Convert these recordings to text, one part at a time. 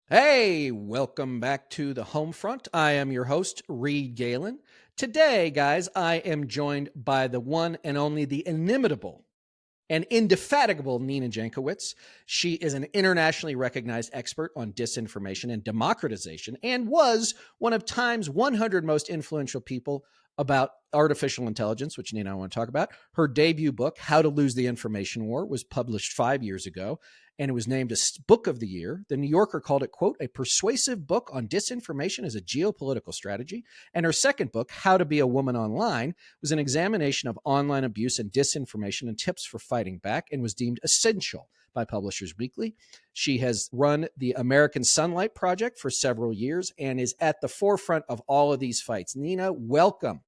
Hey, welcome back to the home front. I am your host, Reed Galen. Today, guys, I am joined by the one and only, the inimitable and indefatigable Nina Jankowicz. She is an internationally recognized expert on disinformation and democratization and was one of Time's 100 most influential people about artificial intelligence, which Nina I want to talk about. Her debut book, How to Lose the Information War, was published 5 years ago, and it was named a book of the year. The New Yorker called it, quote, a persuasive book on disinformation as a geopolitical strategy. And her second book, How to Be a Woman Online, was an examination of online abuse and disinformation and tips for fighting back, and was deemed essential by Publishers Weekly. She has run the American Sunlight Project for several years and is at the forefront of all of these fights. Nina, welcome.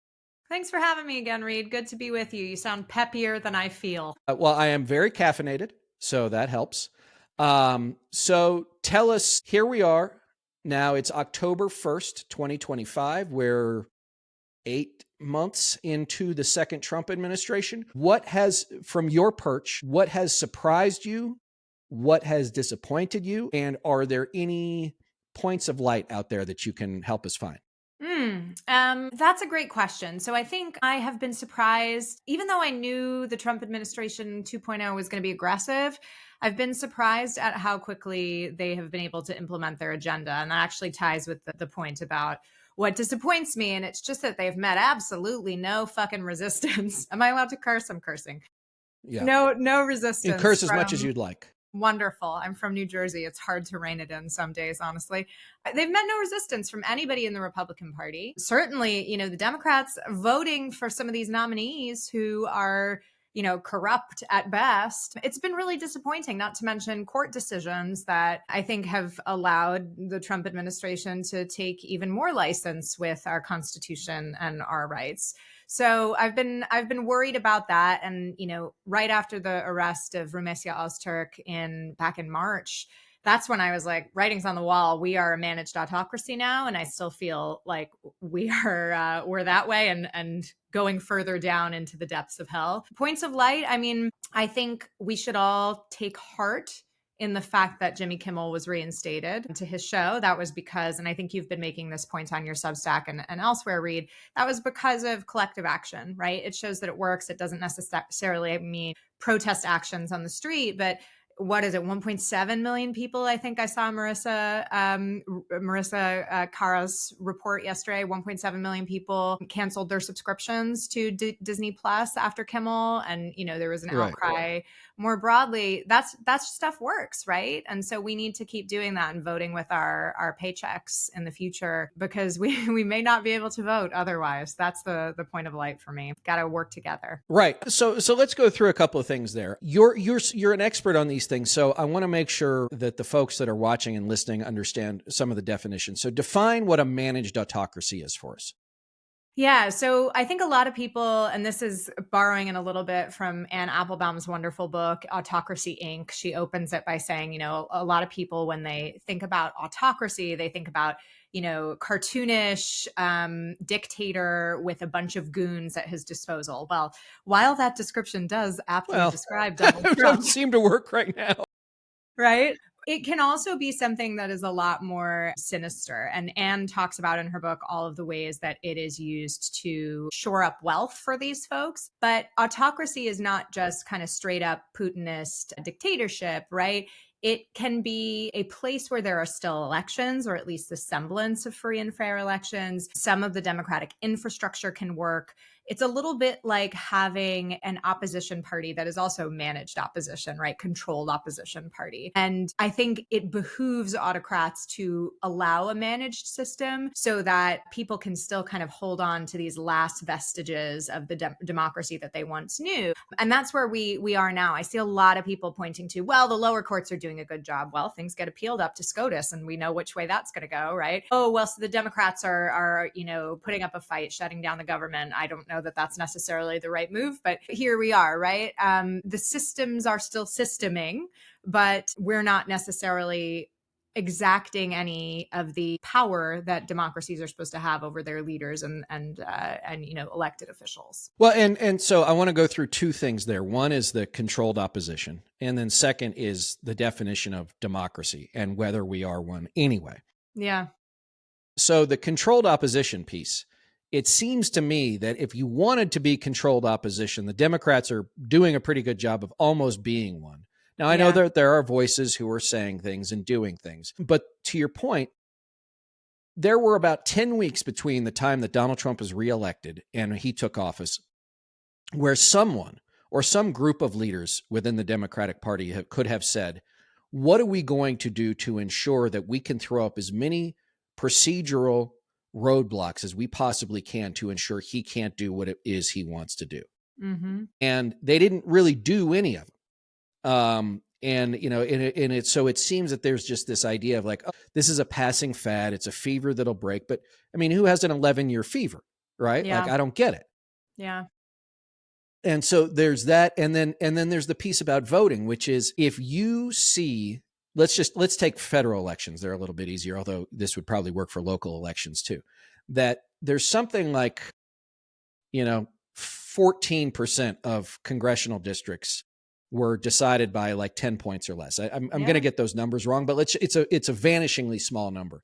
Thanks for having me again, Reed. Good to be with you. You sound peppier than I feel. Well, I am very caffeinated, so that helps. So tell us, here we are. Now it's October 1st, 2025. We're 8 months into the second Trump administration. What has, from your perch, what has surprised you? What has disappointed you? And are there any points of light out there that you can help us find? That's a great question. So I think I have been surprised, even though I knew the Trump administration 2.0 was going to be aggressive, I've been surprised at how quickly they have been able to implement their agenda. And that actually ties with the point about what disappoints me. And it's just that they've met absolutely no fucking resistance. Am I allowed to curse? I'm cursing. Yeah. No resistance. And curse as much as you'd like. Wonderful. I'm from New Jersey. It's hard to rein it in some days, honestly. They've met no resistance from anybody in the Republican Party. Certainly, the Democrats voting for some of these nominees who are, corrupt at best. It's been really disappointing, not to mention court decisions that I think have allowed the Trump administration to take even more license with our Constitution and our rights. So I've been worried about that. And, right after the arrest of Rumesia Ozturk back in March, that's when I was like, writing's on the wall. We are a managed autocracy now. And I still feel like we're that way and going further down into the depths of hell. Points of light. I mean, I think we should all take heart in the fact that Jimmy Kimmel was reinstated to his show. That was because, and I think you've been making this point on your Substack and elsewhere, Reed, that was because of collective action, right? It shows that it works. It doesn't necessarily mean protest actions on the street, but what is it, 1.7 million people? I think I saw Marissa Cara's report yesterday. 1.7 million people canceled their subscriptions to Disney Plus after Kimmel. And, there was an outcry more broadly. That stuff works, right? And so we need to keep doing that and voting with our paychecks in the future, because we may not be able to vote otherwise. That's the point of light for me. Got to work together. Right. So let's go through a couple of things there. You're an expert on these things, so I want to make sure that the folks that are watching and listening understand some of the definitions. So define what a managed autocracy is for us. Yeah. So I think a lot of people, and this is borrowing in a little bit from Anne Applebaum's wonderful book, Autocracy, Inc. She opens it by saying, a lot of people, when they think about autocracy, they think about, cartoonish dictator with a bunch of goons at his disposal. Well, while that description does aptly describe Donald Trump, doesn't seem to work right now. Right? It can also be something that is a lot more sinister. And Anne talks about in her book all of the ways that it is used to shore up wealth for these folks. But autocracy is not just kind of straight up Putinist dictatorship, right? It can be a place where there are still elections, or at least the semblance of free and fair elections. Some of the democratic infrastructure can work. It's a little bit like having an opposition party that is also managed opposition, right? Controlled opposition party. And I think it behooves autocrats to allow a managed system so that people can still kind of hold on to these last vestiges of the democracy that they once knew. And that's where we are now. I see a lot of people pointing to, well, the lower courts are doing a good job. Well, things get appealed up to SCOTUS and we know which way that's going to go, right? Oh, well, so the Democrats are putting up a fight, shutting down the government. I don't know that that's necessarily the right move, but here we are, right? The systems are still systeming, but we're not necessarily exacting any of the power that democracies are supposed to have over their leaders and elected officials. Well, and so I want to go through two things there. One is the controlled opposition, and then second is the definition of democracy and whether we are one anyway. Yeah. So the controlled opposition piece, it seems to me that if you wanted to be controlled opposition, the Democrats are doing a pretty good job of almost being one. Now, I know that there are voices who are saying things and doing things, but to your point, there were about 10 weeks between the time that Donald Trump was reelected and he took office where someone or some group of leaders within the Democratic Party could have said, what are we going to do to ensure that we can throw up as many procedural roadblocks as we possibly can to ensure he can't do what it is he wants to do? Mm-hmm. And they didn't really do any of them. So it seems that there's just this idea of like, oh, this is a passing fad. It's a fever that'll break. But I mean, who has an 11-year fever, right? Yeah. Like, I don't get it. Yeah. And so there's that. And then there's the piece about voting, which is if you see, let's take federal elections. They're a little bit easier, although this would probably work for local elections too, that there's something like, 14% of congressional districts were decided by like 10 points or less. I'm going to get those numbers wrong, but it's a vanishingly small number.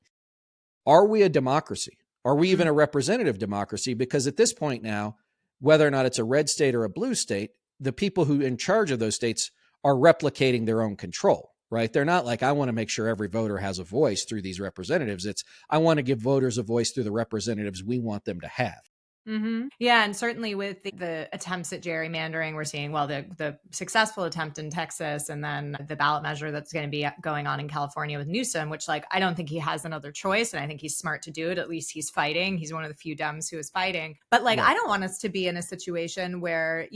Are we a democracy? Are we even a representative democracy? Because at this point now, whether or not it's a red state or a blue state, the people who are in charge of those states are replicating their own control, right? They're not like, I want to make sure every voter has a voice through these representatives. It's, I want to give voters a voice through the representatives we want them to have. Mm-hmm. Yeah. And certainly with the attempts at gerrymandering, we're seeing, well, the successful attempt in Texas and then the ballot measure that's going to be going on in California with Newsom, which like, I don't think he has another choice. And I think he's smart to do it. At least he's fighting. He's one of the few Dems who is fighting. But like, I don't want us to be in a situation where,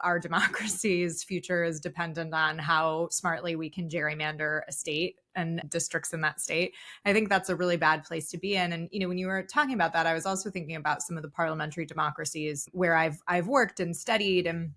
our democracy's future is dependent on how smartly we can gerrymander a state and districts in that state. I think that's a really bad place to be in. And, when you were talking about that, I was also thinking about some of the parliamentary democracies where I've worked and studied and,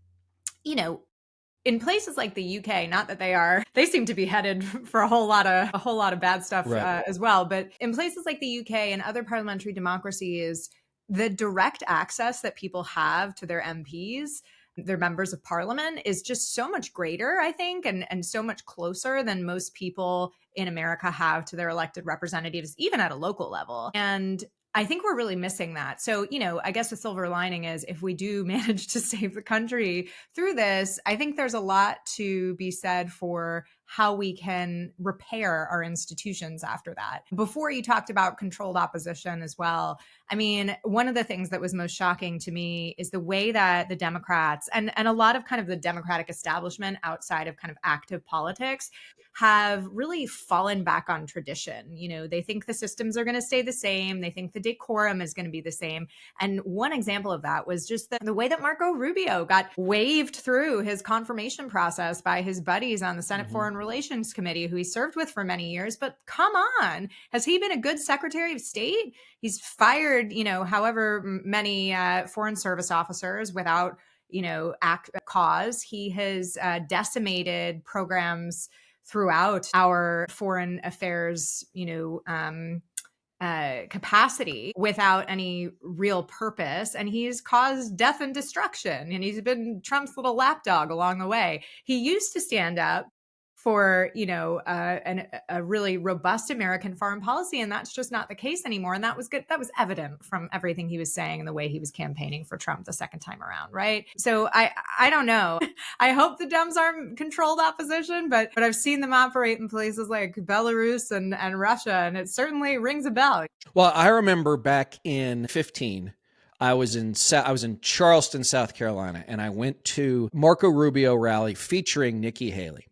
in places like the UK, not that they seem to be headed for a whole lot of bad stuff as well. But in places like the UK and other parliamentary democracies, the direct access that people have to their MPs, their members of parliament, is just so much greater, I think, and so much closer than most people in America have to their elected representatives, even at a local level. And I think we're really missing that. So, I guess the silver lining is if we do manage to save the country through this, I think there's a lot to be said for how we can repair our institutions after that. Before you talked about controlled opposition as well. I mean, one of the things that was most shocking to me is the way that the Democrats and a lot of kind of the Democratic establishment outside of kind of active politics have really fallen back on tradition. They think the systems are going to stay the same. They think the decorum is going to be the same. And one example of that was just the way that Marco Rubio got waved through his confirmation process by his buddies on the Senate Foreign Relations Committee, who he served with for many years. But come on, has he been a good Secretary of State? He's fired, however many Foreign Service officers without, cause. He has decimated programs throughout our foreign affairs, capacity without any real purpose. And he's caused death and destruction. And he's been Trump's little lapdog along the way. He used to stand up for, a really robust American foreign policy. And that's just not the case anymore. And that was good. That was evident from everything he was saying and the way he was campaigning for Trump the second time around. Right. So I don't know. I hope the Dems aren't controlled opposition, but I've seen them operate in places like Belarus and Russia, and it certainly rings a bell. Well, I remember back in 2015, I was in Charleston, South Carolina, and I went to Marco Rubio rally featuring Nikki Haley.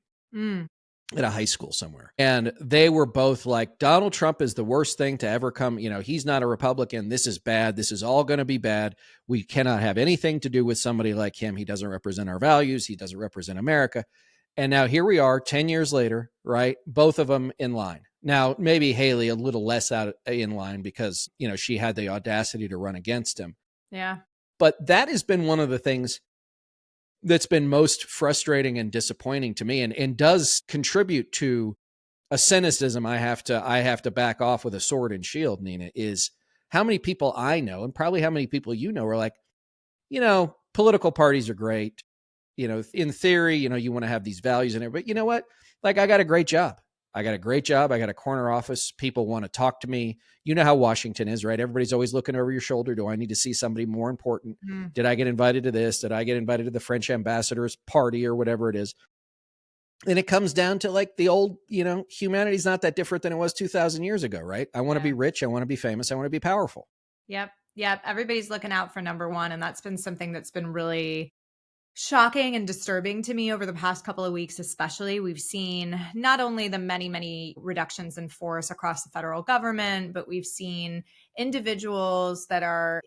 At a high school somewhere. And they were both like, Donald Trump is the worst thing to ever come. He's not a Republican. This is bad. This is all going to be bad. We cannot have anything to do with somebody like him. He doesn't represent our values. He doesn't represent America. And now here we are 10 years later, right? Both of them in line. Now, maybe Haley a little less out in line because, she had the audacity to run against him. Yeah. But that has been one of the things that's been most frustrating and disappointing to me and does contribute to a cynicism I have to back off with a sword and shield, Nina, is how many people I know, and probably how many people you know, are like, political parties are great. In theory, you want to have these values and everything. But you know what? Like, I got a great job. I got a corner office. People want to talk to me. You know how Washington is, right? Everybody's always looking over your shoulder. Do I need to see somebody more important? Mm. Did I get invited to this? Did I get invited to the French ambassador's party or whatever it is? And it comes down to like the old, humanity's not that different than it was 2,000 years ago, right? I want to be rich. I want to be famous. I want to be powerful. Yep. Everybody's looking out for number one. And that's been something that's been really shocking and disturbing to me over the past couple of weeks, especially. We've seen not only the many, many reductions in force across the federal government, but we've seen individuals that are,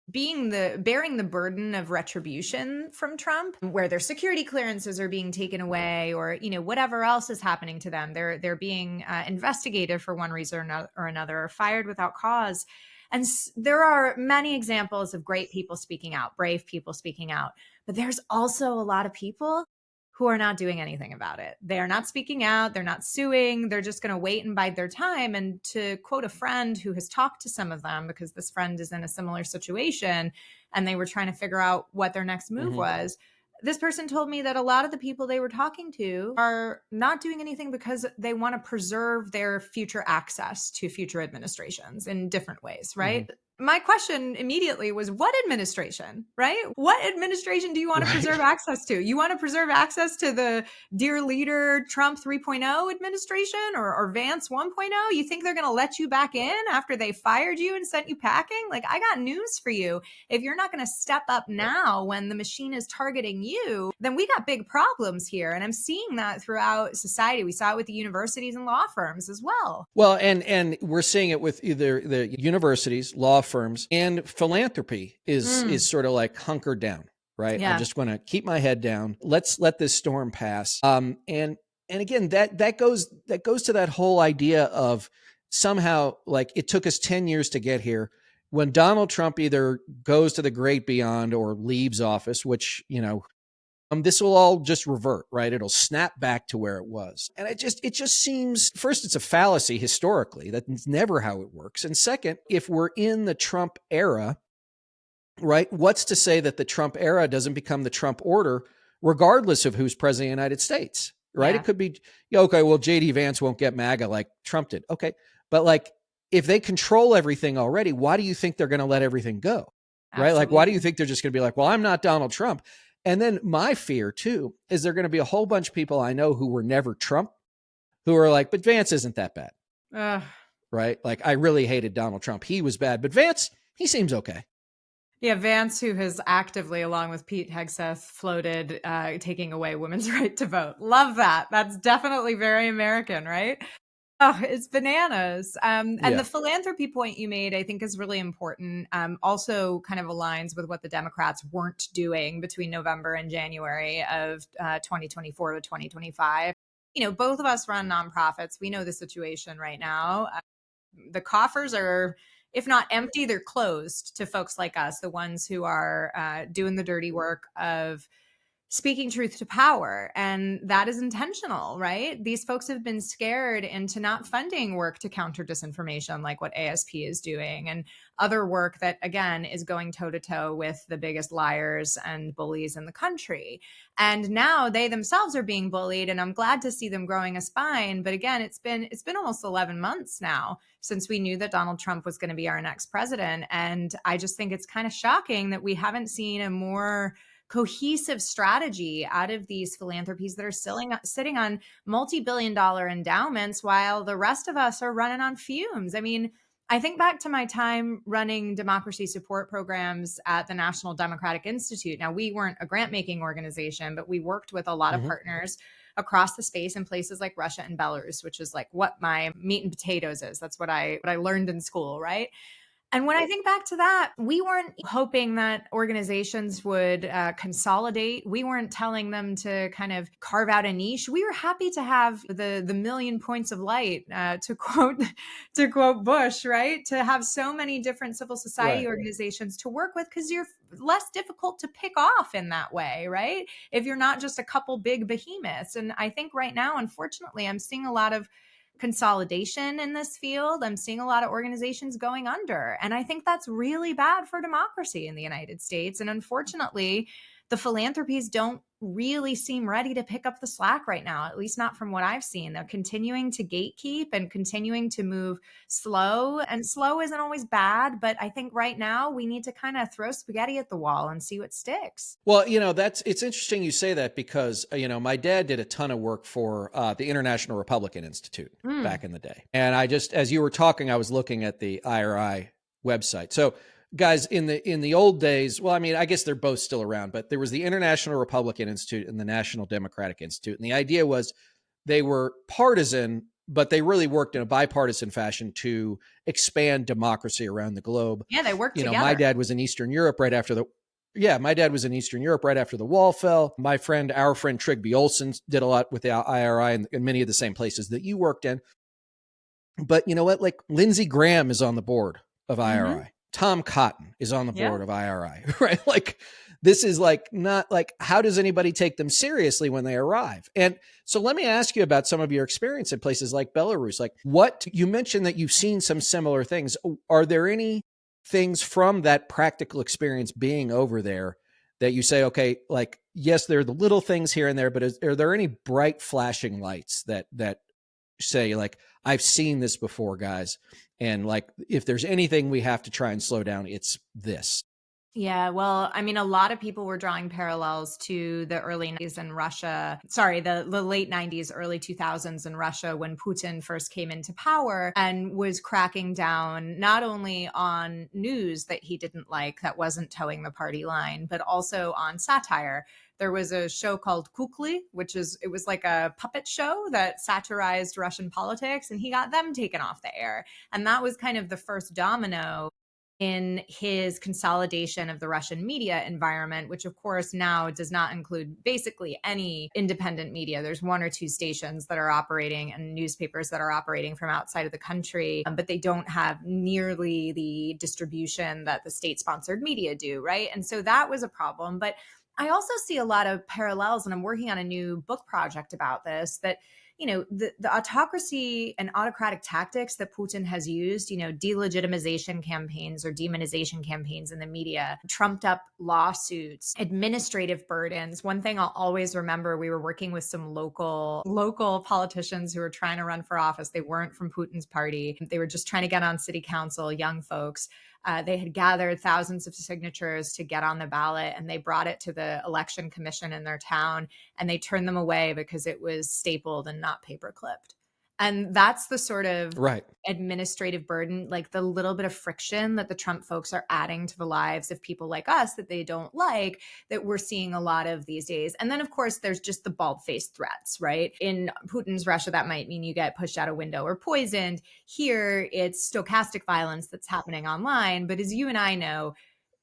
bearing the burden of retribution from Trump, where their security clearances are being taken away, or whatever else is happening to them. They're being investigated for one reason or another, or fired without cause. And there are many examples of great people speaking out, brave people speaking out, but there's also a lot of people who are not doing anything about it. They are not speaking out. They're not suing. They're just going to wait and bide their time. And to quote a friend who has talked to some of them, because this friend is in a similar situation and they were trying to figure out what their next move was. This person told me that a lot of the people they were talking to are not doing anything because they want to preserve their future access to future administrations in different ways, right? My question immediately was, what administration, right? What administration do you want to preserve access to? You want to preserve access to the dear leader Trump 3.0 administration or Vance 1.0? You think they're going to let you back in after they fired you and sent you packing? Like, I got news for you. If you're not going to step up now when the machine is targeting you, then we got big problems here. And I'm seeing that throughout society. We saw it with the universities and law firms as well. Well, and we're seeing it with either the universities, law firms, and philanthropy is sort of like hunkered down, right? Yeah. I'm just going to keep my head down. Let's let this storm pass. And again, that goes to that whole idea of somehow, like, it took us 10 years to get here. When Donald Trump either goes to the great beyond or leaves office, which, this will all just revert, right? It'll snap back to where it was. And it just seems, first, it's a fallacy historically. That's never how it works. And second, if we're in the Trump era, right, what's to say that the Trump era doesn't become the Trump order, regardless of who's president of the United States, right? Yeah. It could be, okay, well, JD Vance won't get MAGA like Trump did. Okay. But like, if they control everything already, why do you think they're going to let everything go? Absolutely. Right? Like, why do you think they're just going to be like, well, I'm not Donald Trump? And then my fear, too, is there going to be a whole bunch of people I know who were never Trump, who are like, but Vance isn't that bad. Right? Like, I really hated Donald Trump. He was bad. But Vance, he seems okay. Yeah, Vance, who has actively, along with Pete Hegseth, floated taking away women's right to vote. Love that. That's definitely very American, right? Oh, it's bananas. And the philanthropy point you made, I think, is really important. Also kind of aligns with what the Democrats weren't doing between November and January of 2024 to 2025. Both of us run nonprofits. We know the situation right now. The coffers are, if not empty, they're closed to folks like us, the ones who are doing the dirty work of speaking truth to power. And that is intentional, right? These folks have been scared into not funding work to counter disinformation, like what ASP is doing, and other work that, again, is going toe to toe with the biggest liars and bullies in the country. And now they themselves are being bullied, and I'm glad to see them growing a spine. But again, it's been almost 11 months now since we knew that Donald Trump was going to be our next president. And I just think it's kind of shocking that we haven't seen a more cohesive strategy out of these philanthropies that are sitting on multi-billion-dollar endowments while the rest of us are running on fumes. I mean, I think back to my time running democracy support programs at the National Democratic Institute. Now, we weren't a grant-making organization, but we worked with a lot of partners across the space in places like Russia and Belarus, which is like what my meat and potatoes is. That's what I learned in school, right? And when I think back to that, we weren't hoping that organizations would consolidate. We weren't telling them to kind of carve out a niche. We were happy to have the million points of light, to quote Bush, right? To have so many different civil society organizations to work with, because less difficult to pick off in that way, right? If you're not just a couple big behemoths. And I think right now, unfortunately, I'm seeing a lot of consolidation in this field. I'm seeing a lot of organizations going under. And I think that's really bad for democracy in the United States. And unfortunately, the philanthropies don't really seem ready to pick up the slack right now, at least not from what I've seen. They're continuing to gatekeep and continuing to move slow. And slow isn't always bad, but I think right now we need to kind of throw spaghetti at the wall and see what sticks. Well, it's interesting you say that because, my dad did a ton of work for the International Republican Institute back in the day. And as you were talking, I was looking at the IRI website. So guys, in the old days, well, I mean, I guess they're both still around, but there was the International Republican Institute and the National Democratic Institute. And the idea was they were partisan, but they really worked in a bipartisan fashion to expand democracy around the globe. Yeah, they worked together. My dad was in Eastern Europe right after the wall fell. Our friend Trygve Olsen did a lot with the IRI and many of the same places that you worked in. But you know what? Like Lindsey Graham is on the board of IRI. Mm-hmm. Tom Cotton is on the board of IRI, right? Like this is like not like, how does anybody take them seriously when they arrive? And so let me ask you about some of your experience in places like Belarus. Like you mentioned that you've seen some similar things. Are there any things from that practical experience being over there that you say, okay, like, yes, there are the little things here and there, but are there any bright flashing lights that say like, I've seen this before, guys. And like, if there's anything we have to try and slow down, it's this. Yeah, well, I mean, a lot of people were drawing parallels to the early 90s in Russia. Sorry, the late 90s, early 2000s in Russia when Putin first came into power and was cracking down not only on news that he didn't like, that wasn't towing the party line, but also on satire. There was a show called Kukly, it was like a puppet show that satirized Russian politics, and he got them taken off the air. And that was kind of the first domino in his consolidation of the Russian media environment, which of course now does not include basically any independent media. There's one or two stations that are operating and newspapers that are operating from outside of the country, but they don't have nearly the distribution that the state-sponsored media do, right? And so that was a problem. But I also see a lot of parallels, and I'm working on a new book project about this, that the autocracy and autocratic tactics that Putin has used, delegitimization campaigns or demonization campaigns in the media, trumped up lawsuits, administrative burdens. One thing I'll always remember, we were working with some local politicians who were trying to run for office. They weren't from Putin's party. They were just trying to get on city council, young folks. They had gathered thousands of signatures to get on the ballot, and they brought it to the election commission in their town, and they turned them away because it was stapled and not paper clipped. And that's the sort of administrative burden, like the little bit of friction that the Trump folks are adding to the lives of people like us that they don't like, that we're seeing a lot of these days. And then, of course, there's just the bald-faced threats, right? In Putin's Russia, that might mean you get pushed out a window or poisoned. Here, it's stochastic violence that's happening online. But as you and I know,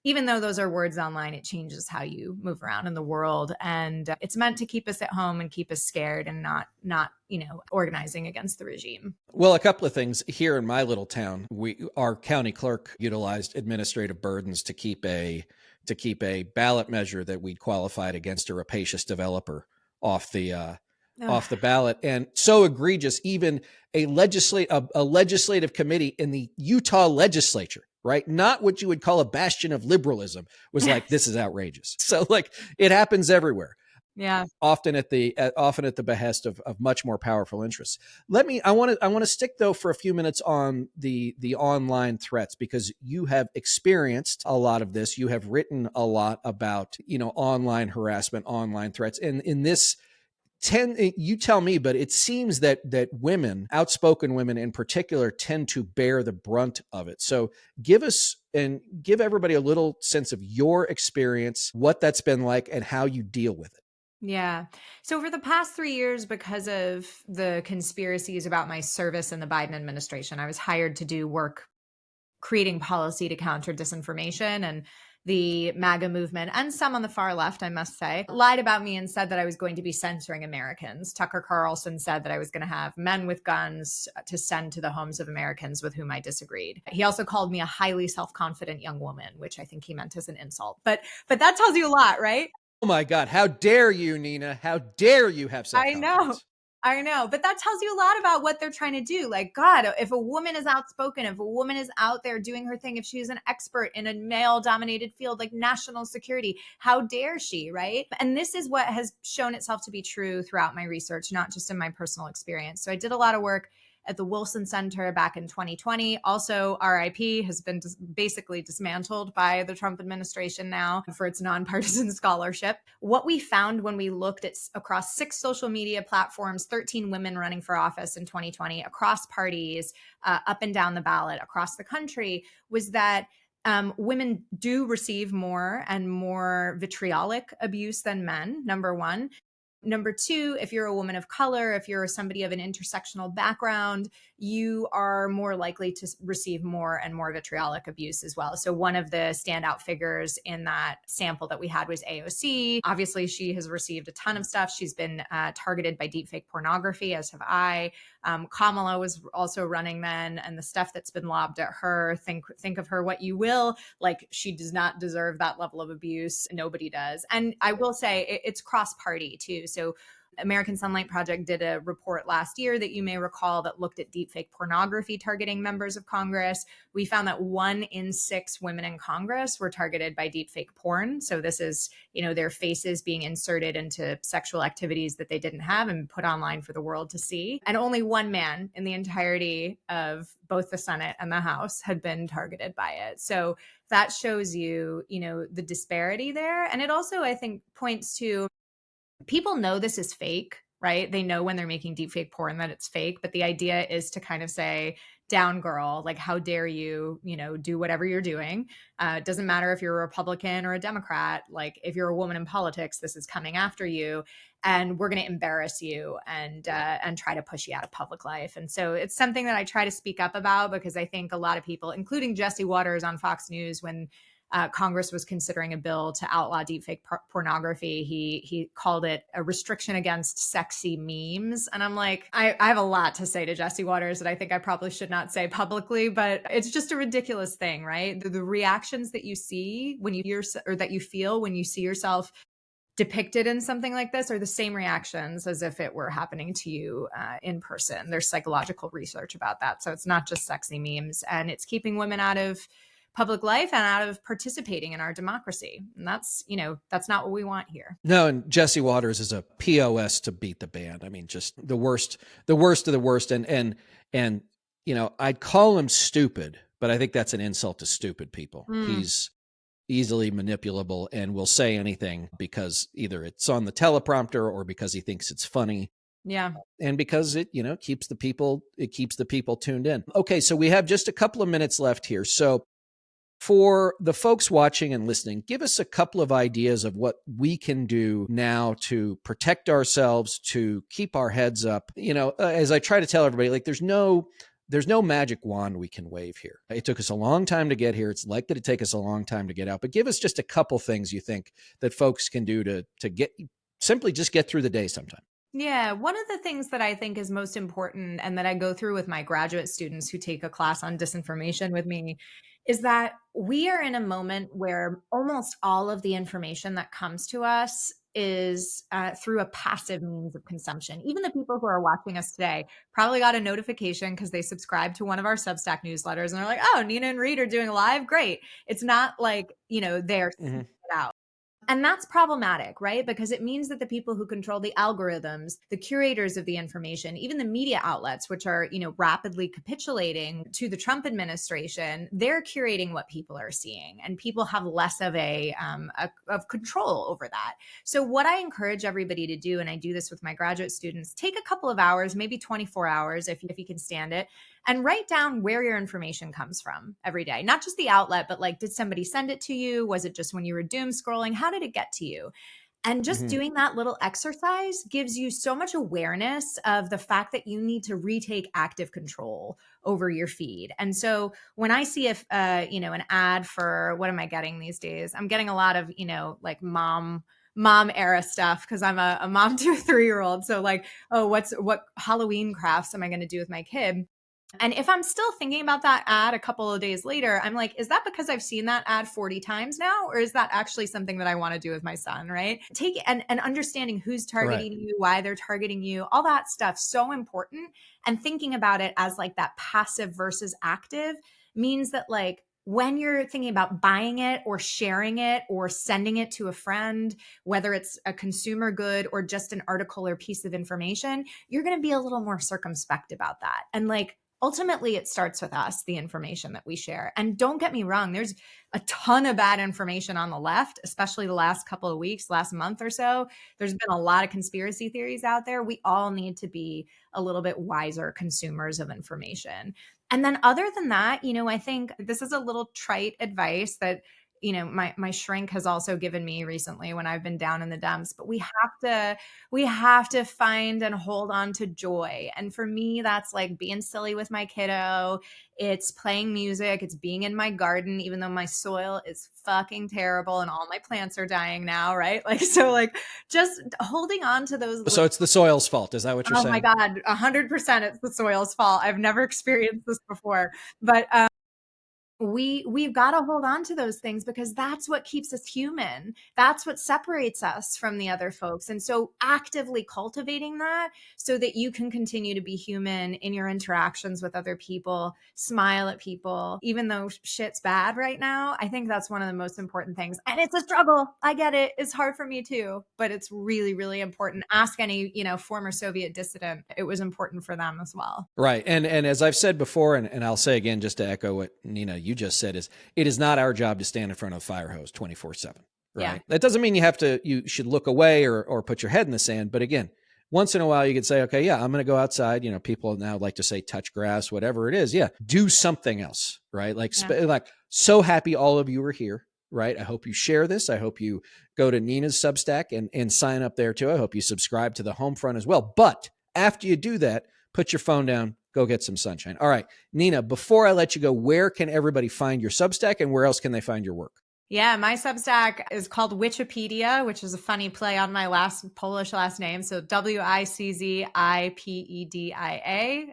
even though those are words online, it changes how you move around in the world. And it's meant to keep us at home and keep us scared and not organizing against the regime. Well, a couple of things here in my little town. Our county clerk utilized administrative burdens to keep a ballot measure that we'd qualified against a rapacious developer off the ballot. And so egregious, even a legislative committee in the Utah legislature, right? Not what you would call a bastion of liberalism, was like, this is outrageous. So like, it happens everywhere. Yeah. Often at the behest of much more powerful interests. I want to stick though for a few minutes on the online threats, because you have experienced a lot of this. You have written a lot about, online harassment, online threats. And in this you tell me, but it seems that women, outspoken women in particular, tend to bear the brunt of it. So give everybody a little sense of your experience, what that's been like, and how you deal with it. Yeah. So over the past 3 years, because of the conspiracies about my service in the Biden administration, I was hired to do work creating policy to counter disinformation. And the MAGA movement, and some on the far left, I must say, lied about me and said that I was going to be censoring Americans. Tucker Carlson said that I was going to have men with guns to send to the homes of Americans with whom I disagreed. He also called me a highly self-confident young woman, which I think he meant as an insult. But that tells you a lot, right? Oh my God. How dare you, Nina? How dare you have self-confidence? I know, but that tells you a lot about what they're trying to do. Like, God, if a woman is outspoken, if a woman is out there doing her thing, if she is an expert in a male dominated field like national security, how dare she, right? And this is what has shown itself to be true throughout my research, not just in my personal experience. So I did a lot of work at the Wilson Center back in 2020. Also, RIP has been basically dismantled by the Trump administration now for its nonpartisan scholarship. What we found when we looked at across 6 social media platforms, 13 women running for office in 2020, across parties, up and down the ballot, across the country, was that women do receive more and more vitriolic abuse than men, number one. Number two, if you're a woman of color, if you're somebody of an intersectional background, you are more likely to receive more and more vitriolic abuse as well. So one of the standout figures in that sample that we had was AOC. Obviously, she has received a ton of stuff. She's been targeted by deepfake pornography, as have I. Kamala was also running then, and the stuff that's been lobbed at her, think of her what you will, like she does not deserve that level of abuse. Nobody does. And I will say it's cross-party too. So American Sunlight Project did a report last year that you may recall that looked at deepfake pornography targeting members of Congress. We found that 1 in 6 women in Congress were targeted by deepfake porn. So this is, their faces being inserted into sexual activities that they didn't have and put online for the world to see. And only 1 man in the entirety of both the Senate and the House had been targeted by it. So that shows you, the disparity there. And it also, I think, points to people know this is fake, right? They know when they're making deepfake porn that it's fake, but the idea is to kind of say, down girl, like, how dare you, do whatever you're doing. It doesn't matter if you're a Republican or a Democrat. Like, if you're a woman in politics, this is coming after you, and we're going to embarrass you and try to push you out of public life. And so it's something that I try to speak up about, because I think a lot of people, including Jesse Waters on Fox News, when Congress was considering a bill to outlaw deepfake pornography, he called it a restriction against sexy memes. And I'm like, I have a lot to say to Jesse Waters that I think I probably should not say publicly, but it's just a ridiculous thing, right? The reactions that you see when you hear, or that you feel when you see yourself depicted in something like this, are the same reactions as if it were happening to you in person. There's psychological research about that. So it's not just sexy memes, and it's keeping women out of public life and out of participating in our democracy. And that's not what we want here. No, and Jesse Waters is a POS to beat the band. I mean, just the worst of the worst. And I'd call him stupid, but I think that's an insult to stupid people. He's easily manipulable and will say anything because either it's on the teleprompter or because he thinks it's funny. Yeah. And because it keeps the people tuned in. Okay, so we have just a couple of minutes left here. So for the folks watching and listening, give us a couple of ideas of what we can do now to protect ourselves, to keep our heads up. As I try to tell everybody, like there's no magic wand we can wave here. It took us a long time to get here. It's likely to take us a long time to get out. But give us just a couple things you think that folks can do to get through the day sometime. Yeah, one of the things that I think is most important, and that I go through with my graduate students who take a class on disinformation with me, is that we are in a moment where almost all of the information that comes to us is through a passive means of consumption. Even the people who are watching us today probably got a notification because they subscribed to one of our Substack newsletters, and they're like, oh, Nina and Reed are doing a live. Great. It's not like, they're seeking it out. And that's problematic, right? Because it means that the people who control the algorithms, the curators of the information, even the media outlets, which are, rapidly capitulating to the Trump administration, they're curating what people are seeing, and people have less of of control over that. So what I encourage everybody to do, and I do this with my graduate students, take a couple of hours, maybe 24 hours if you can stand it, and write down where your information comes from every day. Not just the outlet, but like, did somebody send it to you? Was it just when you were doom scrolling? How did it get to you? And just doing that little exercise gives you so much awareness of the fact that you need to retake active control over your feed. And so when I see if an ad for, what am I getting these days? I'm getting a lot of, like mom era stuff, because I'm a mom to a 3-year-old. So like, oh, what Halloween crafts am I going to do with my kid? And if I'm still thinking about that ad a couple of days later, I'm like, is that because I've seen that ad 40 times now? Or is that actually something that I want to do with my son? Right. And understanding who's targeting you, why they're targeting you, all that stuff. So important. And thinking about it as like that passive versus active means that, like, when you're thinking about buying it or sharing it or sending it to a friend, whether it's a consumer good or just an article or piece of information, you're going to be a little more circumspect about that. And like, ultimately, it starts with us, the information that we share. And don't get me wrong, there's a ton of bad information on the left, especially the last couple of weeks, last month or so. There's been a lot of conspiracy theories out there. We all need to be a little bit wiser consumers of information. And then other than that, I think this is a little trite advice that my shrink has also given me recently when I've been down in the dumps, but we have to find and hold on to joy. And for me, that's like being silly with my kiddo. It's playing music. It's being in my garden, even though my soil is fucking terrible and all my plants are dying now. Right. Like, so like just holding on to those. So it's the soil's fault. Is that what you're saying? Oh my God, 100% it's the soil's fault. I've never experienced this before, but we've got to hold on to those things, because that's what keeps us human. That's what separates us from the other folks. And so actively cultivating that so that you can continue to be human in your interactions with other people, smile at people, even though shit's bad right now. I think that's one of the most important things. And it's a struggle. I get it. It's hard for me too, but it's really, really important. Ask any, former Soviet dissident. It was important for them as well. Right. And as I've said before, and I'll say again, just to echo what Nina, you just said, is it is not our job to stand in front of a fire hose 24/7. Right. Yeah. That doesn't mean you should look away or put your head in the sand. But again, once in a while you could say, okay, yeah, I'm going to go outside. People now like to say touch grass, whatever it is. Yeah. Do something else. Right. Like, like, so happy all of you are here. Right. I hope you share this. I hope you go to Nina's Substack and sign up there too. I hope you subscribe to the Homefront as well. But after you do that, put your phone down, go get some sunshine. All right, Nina, before I let you go, where can everybody find your Substack and where else can they find your work? Yeah, my Substack is called Wikipedia, which is a funny play on my Polish last name. So Wiczzipidia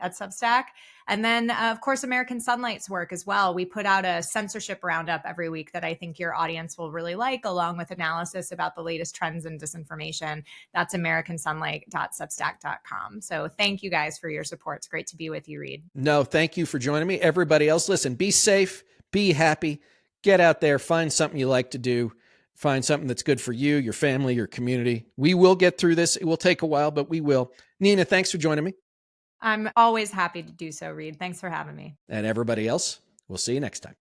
at Substack. And then, of course, American Sunlight's work as well. We put out a censorship roundup every week that I think your audience will really like, along with analysis about the latest trends and disinformation. That's americansunlight.substack.com. So thank you guys for your support. It's great to be with you, Reed. No, thank you for joining me. Everybody else, listen, be safe, be happy, get out there, find something you like to do, find something that's good for you, your family, your community. We will get through this. It will take a while, but we will. Nina, thanks for joining me. I'm always happy to do so, Reed. Thanks for having me. And everybody else, we'll see you next time.